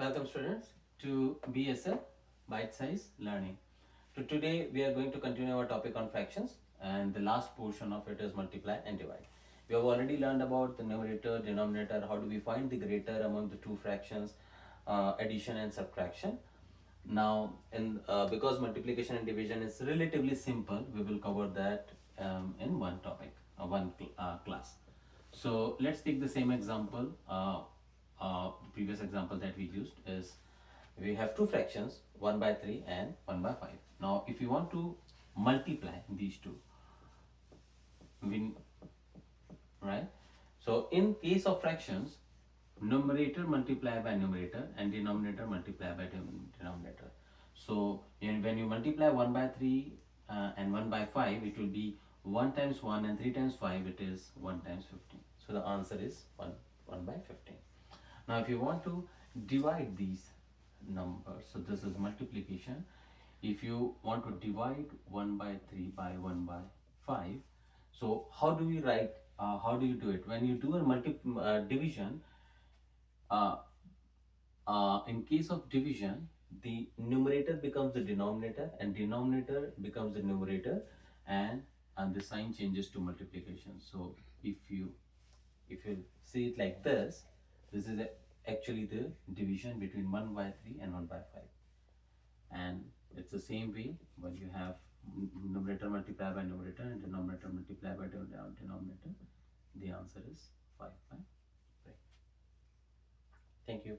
Welcome students to BSL Bite Size Learning. So today we are going to continue our topic on fractions, and the last portion of it is multiply and divide. We have already learned about the numerator, denominator, how do we find the greater among the two fractions, addition and subtraction. Now because multiplication and division is relatively simple, we will cover that in one topic, class. So let's take the same example. The previous example that we used is we have two fractions, 1 by 3 and 1 by 5. Now if you want to multiply these two, we, right? So in case of fractions, numerator multiply by numerator and denominator multiply by denominator. So when you multiply 1 by 3 and 1 by 5, it will be 1 times 1 and 3 times 5, it is 1 times 15. So the answer is 1 by 15. Now if you want to divide these numbers, so this is multiplication. If you want to divide 1 by 3 by 1 by 5, so how do we write, how do you do it? When you do a division, in case of division, the numerator becomes the denominator and denominator becomes the numerator, and the sign changes to multiplication. So if you see it like this is actually the division between 1 by 3 and 1 by 5, and it's the same way when you have numerator multiply by numerator and denominator multiply by denominator. The answer is 5 by 3. Thank you.